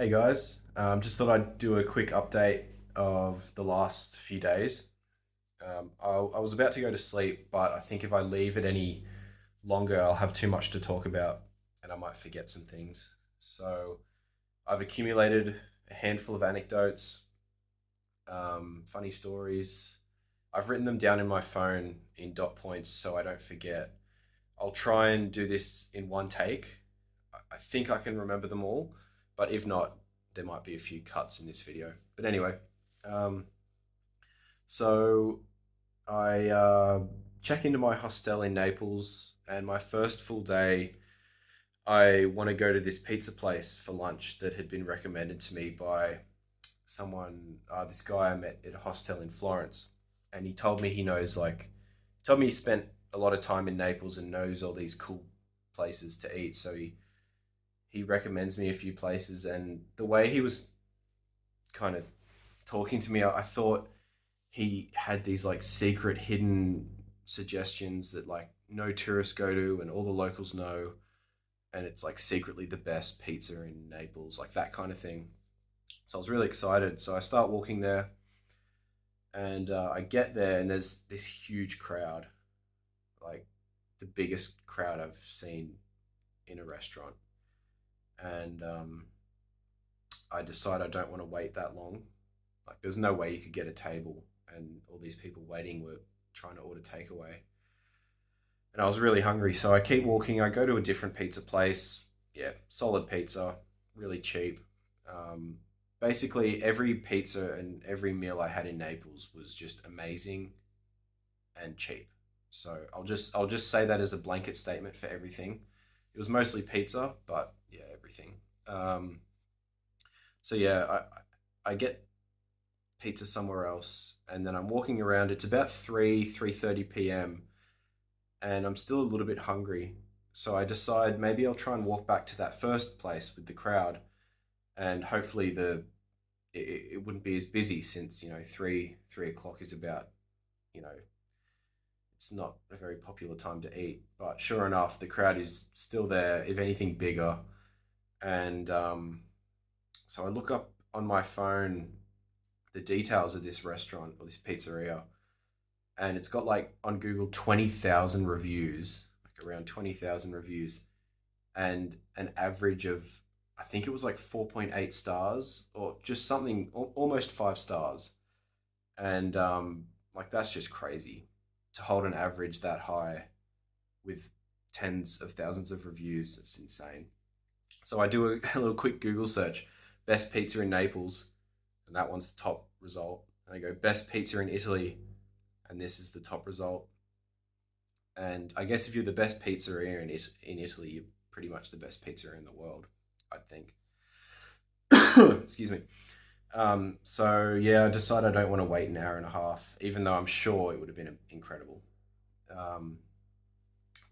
Hey guys, just thought I'd do a quick update of the last few days. I was about to go to sleep, but I think if I leave it any longer, I'll have too much to talk about and I might forget some things. So I've accumulated a handful of anecdotes, funny stories. I've written them down in my phone in dot points so I don't forget. I'll try and do this in one take. I think I can remember them all, but if not, there might be a few cuts in this video. But anyway, um, so I check into my hostel in Naples, and my first full day, I want to go to this pizza place for lunch that had been recommended to me by this guy I met at a hostel in Florence, and he told me told me he spent a lot of time in Naples and knows all these cool places to eat. So he recommends me a few places, and the way he was kind of talking to me, I thought he had these like secret hidden suggestions that like no tourists go to and all the locals know, and it's like secretly the best pizza in Naples, like that kind of thing. So I was really excited. So I start walking there, and I get there, and there's this huge crowd, like the biggest crowd I've seen in a restaurant. And I decide I don't want to wait that long. Like, there's no way you could get a table, and all these people waiting were trying to order takeaway. And I was really hungry, so I keep walking. I go to a different pizza place. Yeah, solid pizza, really cheap. Um, Basically, every pizza and every meal I had in Naples was just amazing and cheap. So I'll just say that as a blanket statement for everything. It was mostly pizza, but yeah, everything. Um, so yeah, I get pizza somewhere else, and then I'm walking around. It's about 3:30 p.m. and I'm still a little bit hungry. So I decide maybe I'll try and walk back to that first place with the crowd, and hopefully it wouldn't be as busy since three o'clock is about you know it's not a very popular time to eat. But sure enough, the crowd is still there, if anything bigger. And so I look up on my phone the details of this restaurant or this pizzeria, and it's got like on Google 20,000 reviews, like around 20,000 reviews, and an average of, I think it was like 4.8 stars or just something almost 5 stars. And like that's just crazy to hold an average that high with tens of thousands of reviews. It's insane. So I do a little quick Google search, best pizza in Naples, and that one's the top result. And I go best pizza in Italy, and this is the top result. And I guess if you're the best pizzeria in Italy, you're pretty much the best pizzeria in the world, I'd think. Excuse me. So yeah, I decided I don't want to wait an hour and a half, even though I'm sure it would have been incredible. Um,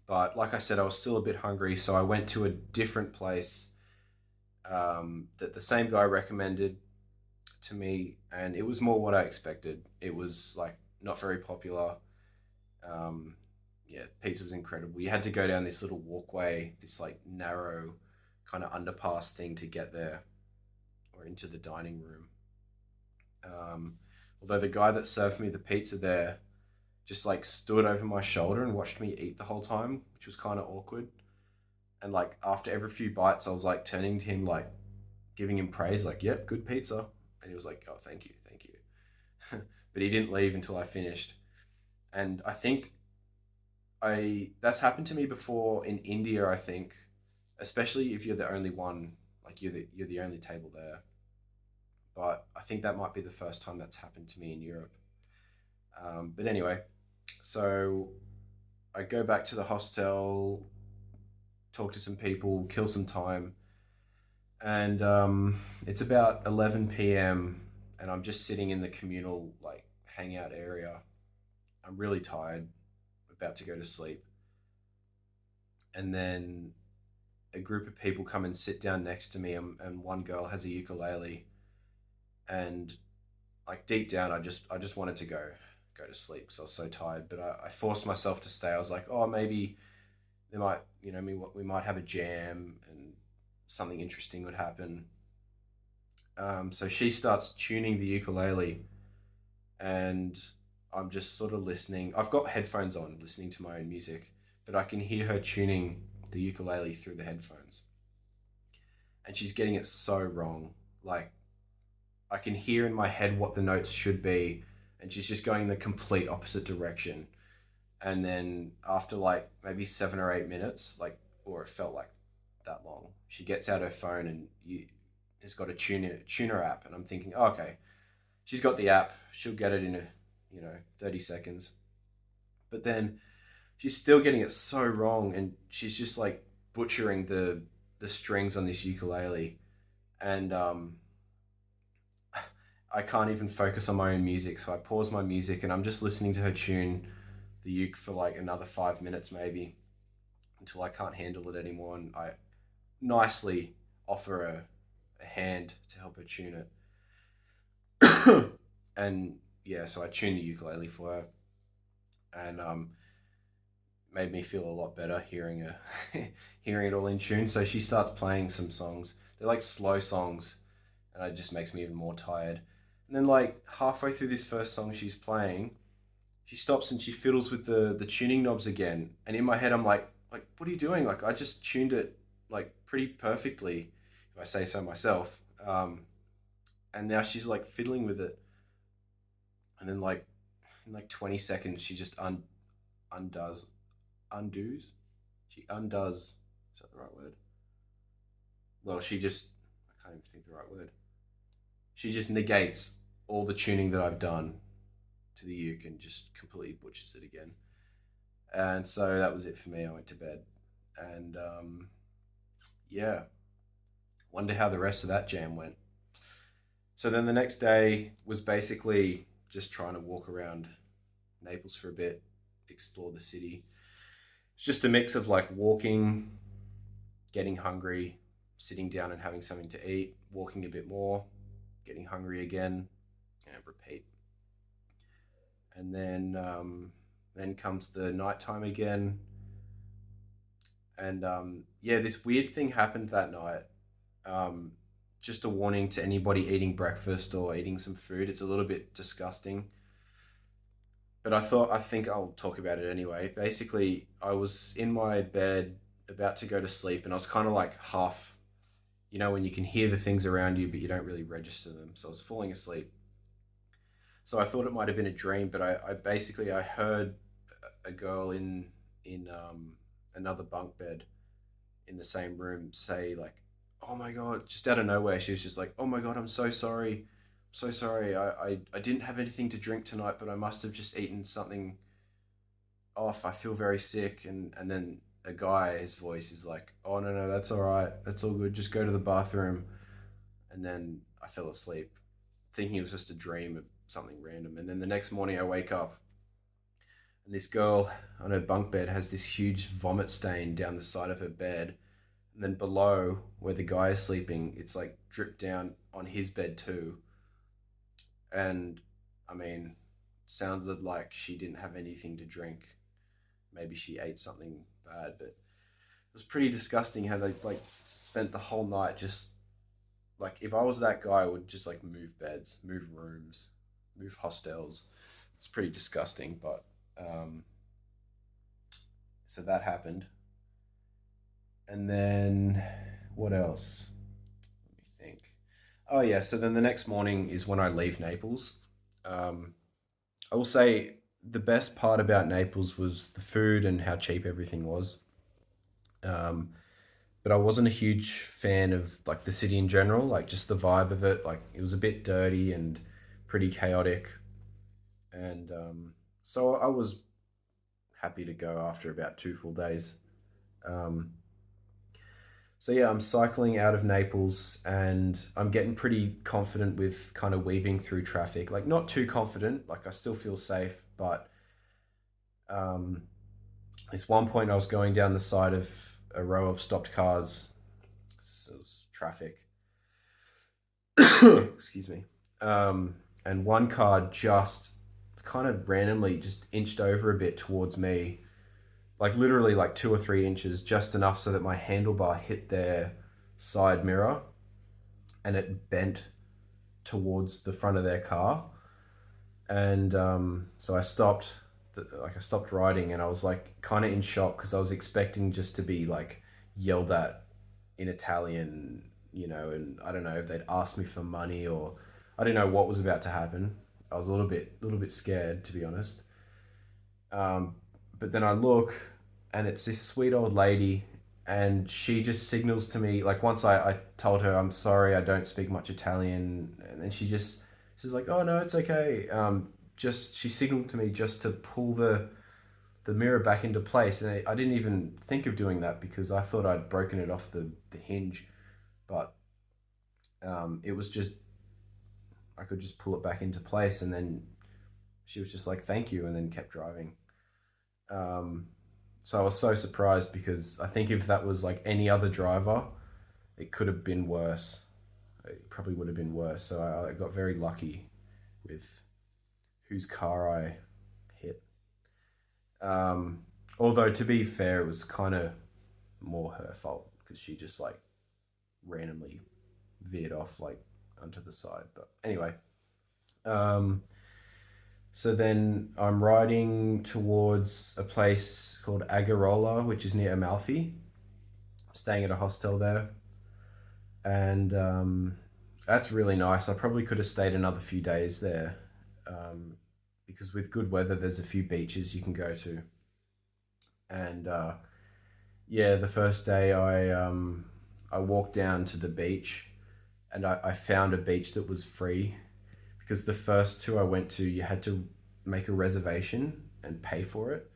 but like I said, I was still a bit hungry, so I went to a different place that the same guy recommended to me, and it was more what I expected. It was like not very popular. Um, yeah, pizza was incredible. You had to go down this little walkway, this like narrow kind of underpass thing to get there or into the dining room. Um, Although the guy that served me the pizza there just like stood over my shoulder and watched me eat the whole time, which was kind of awkward. And like after every few bites, I was like turning to him, like giving him praise, like, "Yep, good pizza." And he was like, "Oh, thank you, thank you." But he didn't leave until I finished. And I think I that's happened to me before in India. I think, especially if you're the only one, like you're the only table there. But I think that might be the first time that's happened to me in Europe. But anyway, so I go back to the hostel, talk to some people, kill some time, and it's about 11 p.m. and I'm just sitting in the communal like hangout area. I'm really tired, about to go to sleep, and then a group of people come and sit down next to me, and one girl has a ukulele, and like deep down, I just wanted to go to sleep because I was so tired, but I forced myself to stay. I was like, oh, maybe they might, we might have a jam and something interesting would happen. So she starts tuning the ukulele, and I'm just sort of listening. I've got headphones on, listening to my own music, but I can hear her tuning the ukulele through the headphones, and she's getting it so wrong. Like, I can hear in my head what the notes should be, and she's just going the complete opposite direction. And then after like maybe 7 or 8 minutes, like, or it felt like that long, she gets out her phone and has got a tuner app, and I'm thinking, oh, okay, she's got the app, she'll get it in 30 seconds. But then she's still getting it so wrong, and she's just like butchering the strings on this ukulele, and I can't even focus on my own music. So I pause my music and I'm just listening to her tune the uke for like another 5 minutes maybe, until I can't handle it anymore, and I nicely offer a hand to help her tune it. And yeah, so I tuned the ukulele for her, and made me feel a lot better hearing her hearing it all in tune. So she starts playing some songs. They're like slow songs, and it just makes me even more tired. And then like halfway through this first song she's playing, she stops and she fiddles with the tuning knobs again. And in my head I'm like, what are you doing? Like, I just tuned it like pretty perfectly, if I say so myself. And now she's like fiddling with it, and then like in like 20 seconds she just undoes undoes she undoes, is that the right word? Well, she just, I can't even think the right word. She just negates all the tuning that I've done to the uke and just completely butchers it again. And so that was it for me. I went to bed, and yeah, wonder how the rest of that jam went. So then the next day was basically just trying to walk around Naples for a bit, explore the city. It's just a mix of like walking, getting hungry, sitting down and having something to eat, walking a bit more, getting hungry again, and repeat. And then comes the nighttime again, and yeah, this weird thing happened that night. Um, just a warning to anybody eating breakfast or eating some food. It's a little bit disgusting, but I think I'll talk about it anyway. Basically, I was in my bed about to go to sleep, and I was kind of like half, when you can hear the things around you, but you don't really register them. So I was falling asleep. So I thought it might have been a dream, but I basically I heard a girl in another bunk bed in the same room say like, "Oh my god!" Just out of nowhere, she was just like, "Oh my god, I'm so sorry, I'm so sorry. I didn't have anything to drink tonight, but I must have just eaten something off. I feel very sick." And then a guy, his voice is like, "Oh no, no, that's all right. That's all good. Just go to the bathroom." And then I fell asleep, thinking it was just a dream of something random. And then the next morning, I wake up, and this girl on her bunk bed has this huge vomit stain down the side of her bed. And then below, where the guy is sleeping, it's like dripped down on his bed too. And I mean, it sounded like she didn't have anything to drink. Maybe she ate something bad, but it was pretty disgusting how they like spent the whole night just like, if I was that guy, I would just like move beds, move rooms, move hostels. It's pretty disgusting, but so that happened. And then what else? Let me think. Oh yeah, so then the next morning is when I leave Naples. Um, I will say the best part about Naples was the food and how cheap everything was. Um, but I wasn't a huge fan of like the city in general, like just the vibe of it. Like, it was a bit dirty and pretty chaotic, and so I was happy to go after about 2 full days. Um, so yeah, I'm cycling out of Naples, and I'm getting pretty confident with kind of weaving through traffic. Like, not too confident, like I still feel safe, but um, this one point I was going down the side of a row of stopped cars, so it was traffic. Excuse me. And one car just kind of randomly just inched over a bit towards me, like literally like 2 or 3 inches, just enough so that my handlebar hit their side mirror, and it bent. towards the front of their car, and so I stopped. Like I stopped riding, and I was like kind of in shock because I was expecting just to be like yelled at in Italian, and I don't know if they'd asked me for money, or I didn't know what was about to happen. I was a little bit scared, to be honest. Um, but then I look, and it's this sweet old lady, and she just signals to me. Like once I told her I'm sorry, I don't speak much Italian, and then she just says like, "Oh no, it's okay." Just she signaled to me just to pull the mirror back into place, and I didn't even think of doing that because I thought I'd broken it off the hinge, but it was just I could just pull it back into place, and then she was just like, "Thank you," and then kept driving. Um, so I was so surprised because I think if that was like any other driver, it could have been worse. It probably would have been worse. So I got very lucky with whose car I hit. Um, Although to be fair, it was kind of more her fault because she just like randomly veered off like onto the side. But anyway, um, so then I'm riding towards a place called Agarola, which is near Amalfi, staying at a hostel there. And that's really nice. I probably could have stayed another few days there, um, because with good weather, there's a few beaches you can go to. And yeah, the first day I walked down to the beach, and I found a beach that was free because the first two I went to, you had to make a reservation and pay for it,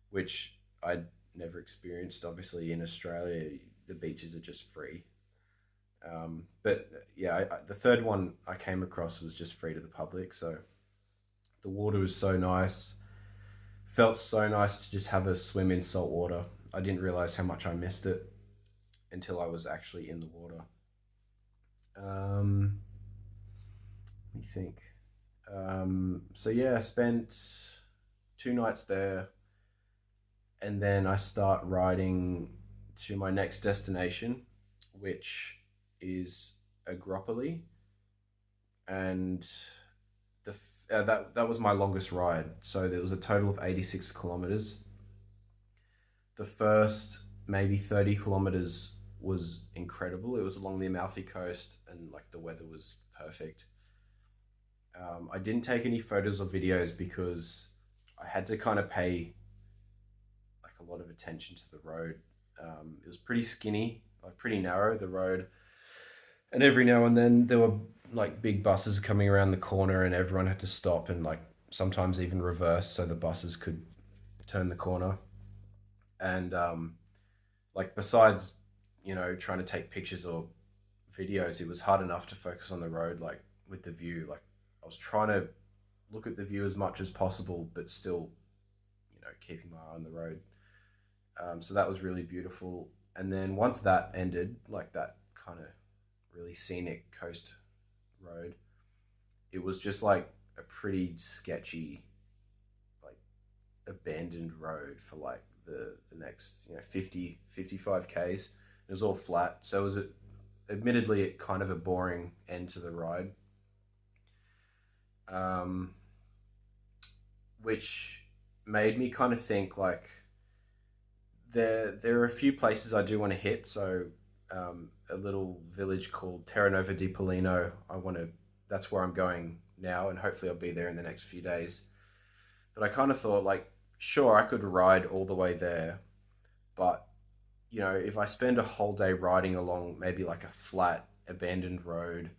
which I'd never experienced. Obviously, in Australia, the beaches are just free. But yeah, the third one I came across was just free to the public. So the water was so nice. Felt so nice to just have a swim in salt water. I didn't realize how much I missed it until I was actually in the water. Um, Let me think. So yeah, I spent 2 nights there, and then I start riding to my next destination, which is Agropoli, and that was my longest ride. So there was a total of 86 kilometers. The first maybe 30 kilometers was incredible. It was along the Amalfi coast, and like the weather was perfect. I didn't take any photos or videos because I had to kind of pay like a lot of attention to the road. It was pretty skinny, like pretty narrow the road, and every now and then there were like big buses coming around the corner, and everyone had to stop and like sometimes even reverse so the buses could turn the corner. And like besides, trying to take pictures or videos, it was hard enough to focus on the road, like with the view. Like I was trying to look at the view as much as possible, but still, keeping my eye on the road. So that was really beautiful. And then once that ended, like that kind of really scenic coast road, it was just like a pretty sketchy, like abandoned road for like the next 50 55 k's. It was all flat, so it was admittedly kind of a boring end to the ride, um, which made me kind of think like there are a few places I do want to hit. So a little village called Terranova di Polino. I want to. That's where I'm going now, and hopefully I'll be there in the next few days. But I kind of thought like, sure, I could ride all the way there, but if I spend a whole day riding along maybe like a flat abandoned road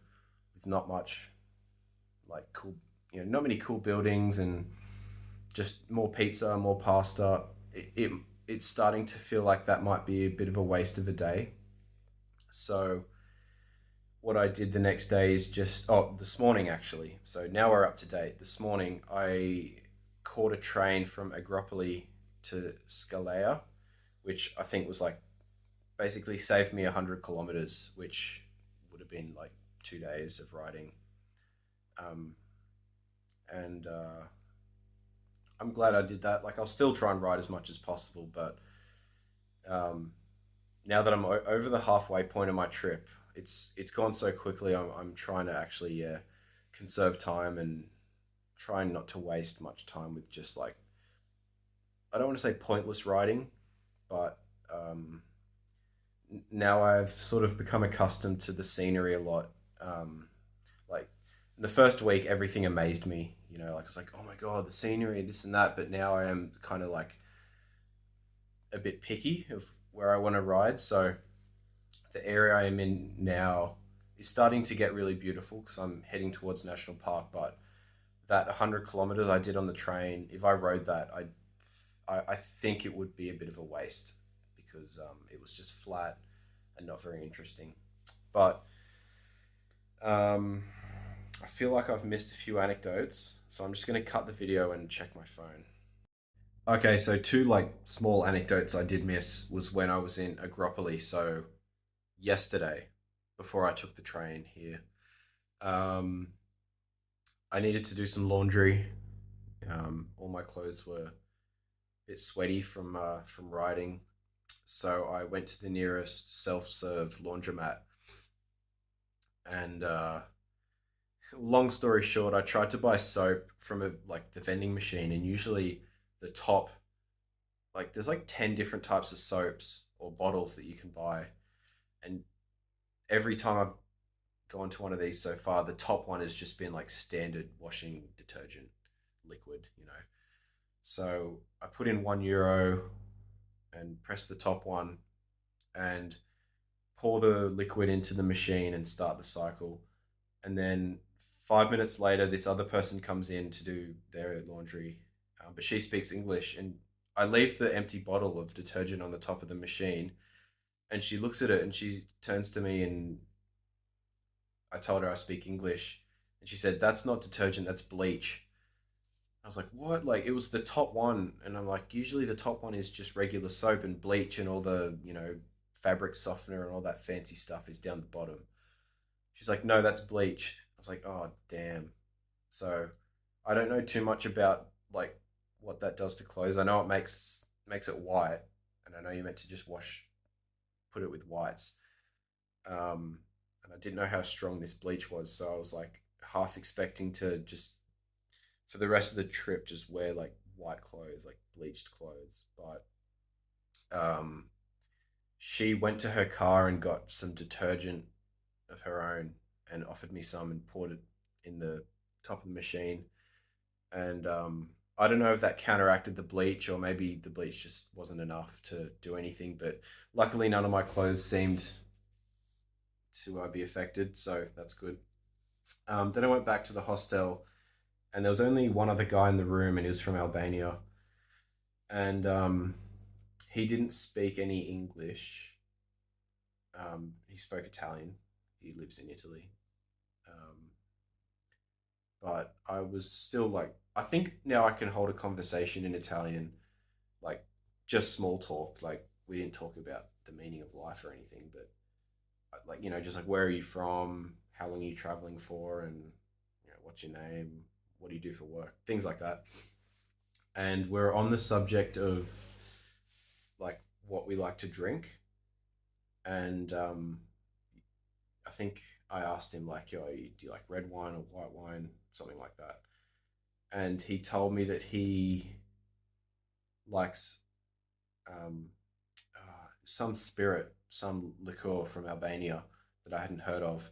with not much like cool, not many cool buildings, and just more pizza, more pasta, it's starting to feel like that might be a bit of a waste of a day. So what I did the next day is just this morning actually. So now we're up to date. This morning I caught a train from Agropoli to Scalea, which I think was like basically saved me 100 kilometers, which would have been like 2 days of riding. Um, and I'm glad I did that. Like I'll still try and ride as much as possible, but um, now that I'm over the halfway point of my trip, it's gone so quickly. I'm trying to actually, yeah, conserve time and trying not to waste much time with just like, I don't want to say pointless riding, but um, now I've sort of become accustomed to the scenery a lot. Um, like in the first week, everything amazed me. You know, like I was like, oh my god, the scenery, this and that. But now I am kind of like a bit picky of where I want to ride. So the area I am in now is starting to get really beautiful because I'm heading towards national park. But that 100 kilometers I did on the train, if I rode that, I think it would be a bit of a waste because it was just flat and not very interesting. But um, I feel like I've missed a few anecdotes, so I'm just going to cut the video and check my phone. Okay, so two like small anecdotes I did miss was when I was in Agropoli, so yesterday, before I took the train here. Um, I needed to do some laundry. All my clothes were a bit sweaty from riding, so I went to the nearest self-serve laundromat. And long story short, I tried to buy soap from a like the vending machine, and usually the top, like there's like 10 different types of soaps or bottles that you can buy, and every time I've gone to one of these so far, the top one has just been like standard washing detergent liquid, you know. So I put in €1 and press the top one and pour the liquid into the machine and start the cycle. And then 5 minutes later, this other person comes in to do their laundry, but she speaks English. And I leave the empty bottle of detergent on the top of the machine, and she looks at it and she turns to me, and I told her I speak English, and she said, "That's not detergent, that's bleach." I was like, "What?" Like it was the top one, and I'm like, usually the top one is just regular soap, and bleach and all the fabric softener and all that fancy stuff is down the bottom. She's like, "No, that's bleach." I was like, "Oh damn." So I don't know too much about like what that does to clothes. I know it makes it white, and I know you're meant to just put it with whites. And I didn't know how strong this bleach was, so I was like half expecting to just for the rest of the trip just wear like white clothes, like bleached clothes. But um, she went to her car and got some detergent of her own and offered me some and poured it in the top of the machine. And I don't know if that counteracted the bleach or maybe the bleach just wasn't enough to do anything. But luckily, none of my clothes seemed to be affected, so that's good. Then I went back to the hostel, and there was only one other guy in the room, and he was from Albania, and he didn't speak any English. He spoke Italian. He lives in Italy. Um, but I was still like, I think now I can hold a conversation in Italian, like just small talk. Like we didn't talk about the meaning of life or anything, but like just like where are you from, how long are you traveling for, and what's your name, what do you do for work, things like that. And we're on the subject of like what we like to drink, and I think I asked him like, "Yo, do you like red wine or white wine, something like that?" And he told me that he likes um, some spirit, some liqueur from Albania that I hadn't heard of.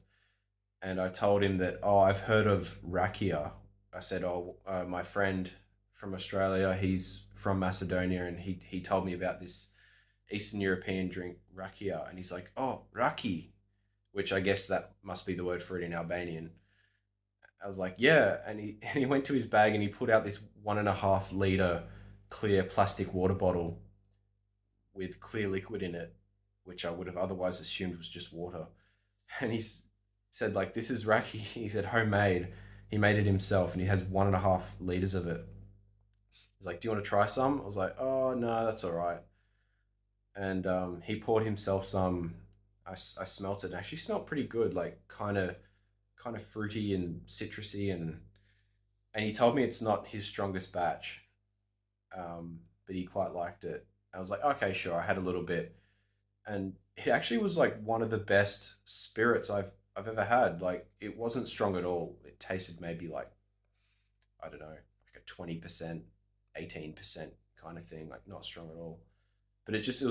And I told him that, oh, I've heard of rakia. I said, oh, my friend from Australia, he's from Macedonia, and he told me about this Eastern European drink, rakia. And he's like, oh, raki, which I guess that must be the word for it in Albanian. I was like, yeah. And he, and he went to his bag and he pulled out this 1.5 liter clear plastic water bottle with clear liquid in it, which I would have otherwise assumed was just water. And said like, this is raki. He said homemade. He made it himself, and he has 1.5 liters of it. He's like, do you want to try some? I was like, oh no, that's all right. And he poured himself some. I smelt it. And actually smelled pretty good, like kind of fruity and citrusy, and he told me it's not his strongest batch, but he quite liked it. I was like, okay, sure. I had a little bit, and it actually was like one of the best spirits I've I've ever had. Like it wasn't strong at all. It tasted maybe like, I don't know, like a 20%, 18% kind of thing, like not strong at all. But it was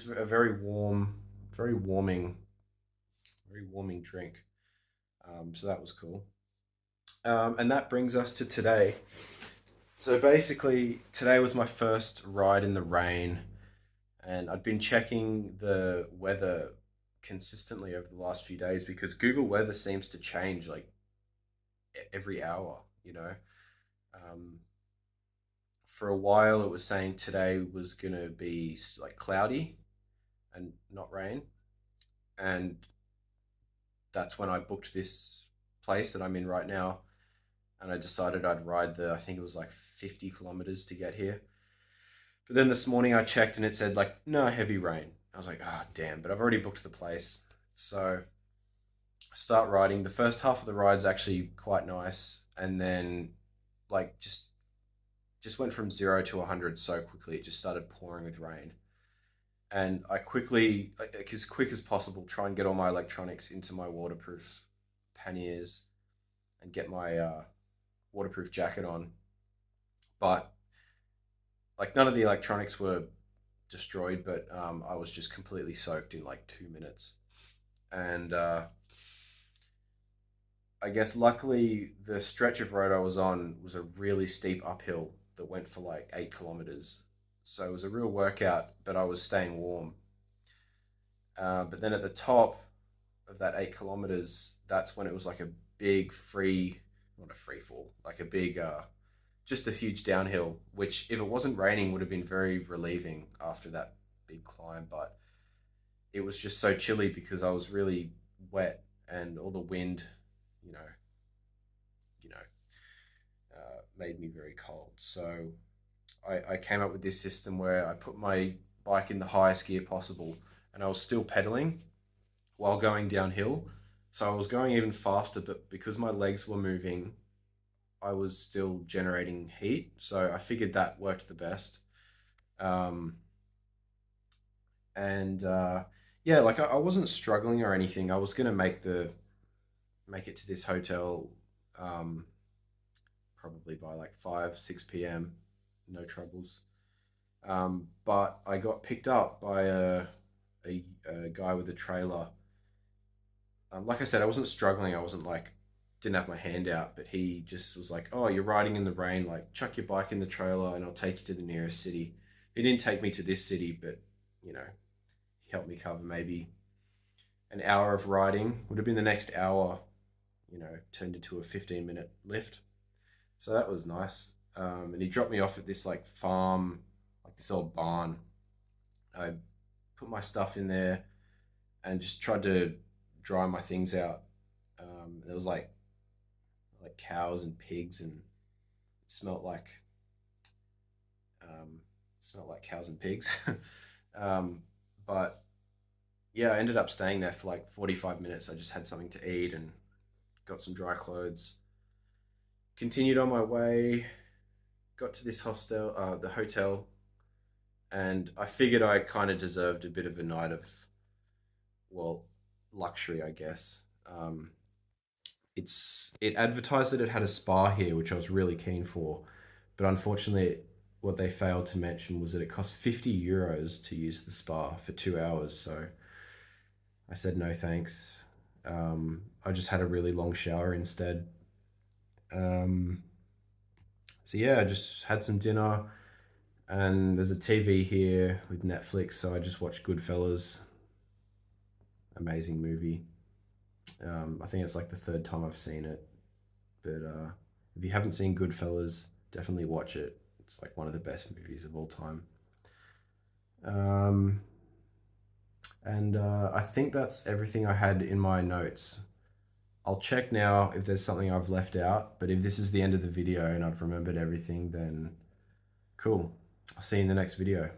a very warm, very warming, very warming drink. So that was cool. And that brings us to today. So basically, today was my first ride in the rain, and I'd been checking the weather consistently over the last few days because Google Weather seems to change like every hour, you know. Um, for a while, it was saying today was going to be like cloudy and not rain. And that's when I booked this place that I'm in right now. And I decided I'd ride I think it was like 50 kilometers to get here. But then this morning I checked and it said like, no, heavy rain. I was like, ah, oh, damn, but I've already booked the place. So I start riding. The first half of the ride's actually quite nice. And then like just went from 0 to 100 so quickly. It just started pouring with rain. And I quickly, like, as quick as possible, try and get all my electronics into my waterproof panniers and get my waterproof jacket on. But like none of the electronics were destroyed, but I was just completely soaked in like 2 minutes. And I guess luckily the stretch of road I was on was a really steep uphill that went for like 8 kilometers. So it was a real workout, but I was staying warm. But then at the top of that 8 kilometers, that's when it was like a big free, not a free fall, like a big, just a huge downhill, which if it wasn't raining would have been very relieving after that big climb. But it was just so chilly because I was really wet and all the wind, you know, you know, made me very cold. So I came up with this system where I put my bike in the highest gear possible and I was still pedaling while going downhill. So I was going even faster, but because my legs were moving, I was still generating heat. So I figured that worked the best. Um, and yeah, like I wasn't struggling or anything. I was gonna make it to this hotel um, probably by like 5 6 p.m. No troubles. But I got picked up by a guy with a trailer. Like I said, I wasn't struggling. I wasn't like didn't have my hand out, but he just was like, "Oh, you're riding in the rain. Like, chuck your bike in the trailer, and I'll take you to the nearest city." He didn't take me to this city, but you know, he helped me cover maybe an hour of riding. Would have been the next hour, you know, turned into a 15-minute lift. So that was nice. And he dropped me off at this like farm, like this old barn. I put my stuff in there and just tried to dry my things out. There was like cows and pigs, and it um, smelled like cows and pigs. um, but yeah, I ended up staying there for like 45 minutes. I just had something to eat and got some dry clothes. Continued on my way, got to this the hotel, and I figured I kind of deserved a bit of a night of, well, luxury, I guess. It advertised that it had a spa here, which I was really keen for, but unfortunately, what they failed to mention was that it cost €50 to use the spa for 2 hours. So I said no thanks. I just had a really long shower instead. Um, so yeah, I just had some dinner, and there's a TV here with Netflix, so I just watched Goodfellas. Amazing movie. I think it's like the third time I've seen it. But if you haven't seen Goodfellas, definitely watch it. It's like one of the best movies of all time. Um, and I think that's everything I had in my notes. I'll check now if there's something I've left out. But if this is the end of the video and I've remembered everything, then cool. I'll see you in the next video.